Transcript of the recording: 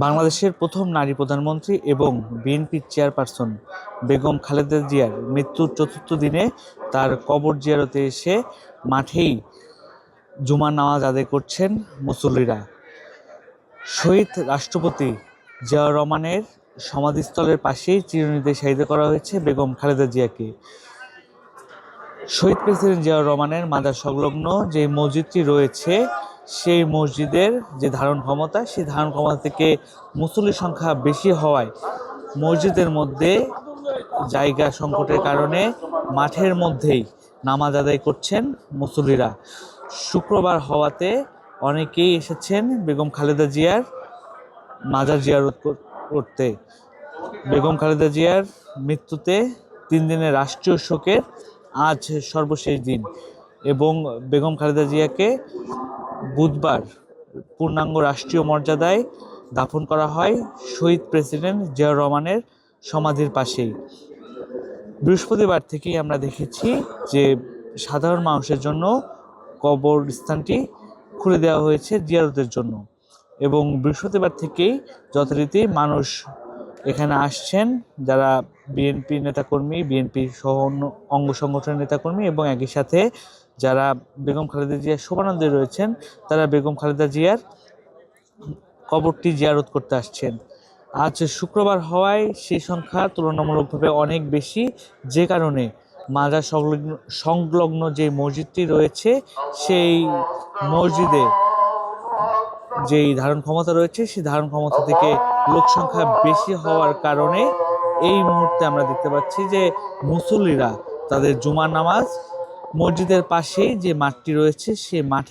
বাংলাদেশের প্রথম নারী প্রধানমন্ত্রী এবং বিএনপির চেয়ারপারসন বেগম খালেদা জিয়ার মৃত্যুর চতুর্থ দিনে তার কবর জিয়ারতে এসে মাঠেই জুমার নামাজ আদায় করছেন মুসল্লিরা। শহীদ রাষ্ট্রপতি জিয়াউর রহমানের সমাধিস্থলের পাশেই চিরনিদ্রায় শায়িত করা হয়েছে বেগম খালেদা জিয়াকে। শহীদ প্রেসিডেন্ট জিয়াউর রহমানের মাজার সংলগ্ন যে মসজিদটি রয়েছে, সেই মসজিদের যে ধারণ ক্ষমতা, সেই ধারণ ক্ষমতা থেকে মুসল্লির সংখ্যা বেশি হওয়ায় মসজিদের মধ্যে জায়গা সংকটের কারণে মাঠের মধ্যেই নামাজ আদায় করছেন মুসল্লিরা। শুক্রবার হওয়াতে অনেকেই এসেছেন বেগম খালেদা জিয়ার মাজার জিয়ারত করতে। বেগম খালেদা জিয়ার মৃত্যুতে 3 দিনের রাষ্ট্রীয় শোকের আজ সর্বশেষ দিন এবং বেগম খালেদা জিয়াকে বুধবার পূর্ণাঙ্গ রাষ্ট্রীয় মর্যাদায় দাফন করা হয় শহীদ প্রেসিডেন্ট জিয়াউর রহমানের সমাধির পাশেই। বৃহস্পতিবার থেকেই আমরা দেখেছি যে সাধারণ মানুষের জন্য কবরস্থানটি খুলে দেওয়া হয়েছে জিয়ারতের জন্য এবং বৃহস্পতিবার থেকেই যথারীতি মানুষ এখানে আসছেন, যারা বিএনপি নেতাকর্মী, বিএনপি সহ অন্য অঙ্গ সংগঠনের নেতাকর্মী এবং একই সাথে যারা বেগম খালেদা জিয়ার শোভানন্দে রয়েছেন, তারা বেগম খালেদা জিয়ার কবরটি জিয়ারত করতে আসছেন। আজ শুক্রবার হওয়ায় সেই সংখ্যা তুলনামূলকভাবে অনেক বেশি, যে কারণে মাজার সংলগ্ন যে মসজিদটি রয়েছে, সেই মসজিদে যেই ধারণ ক্ষমতা রয়েছে, সেই ধারণ ক্ষমতা থেকে লোক সংখ্যা বেশি হওয়ার কারণে এই মুহূর্তে আমরা দেখতে পাচ্ছি যে মুসল্লিরা তাদের জুমার নামাজ মসজিদের পাশেই যে মাঠটি রয়েছে, সে মাঠে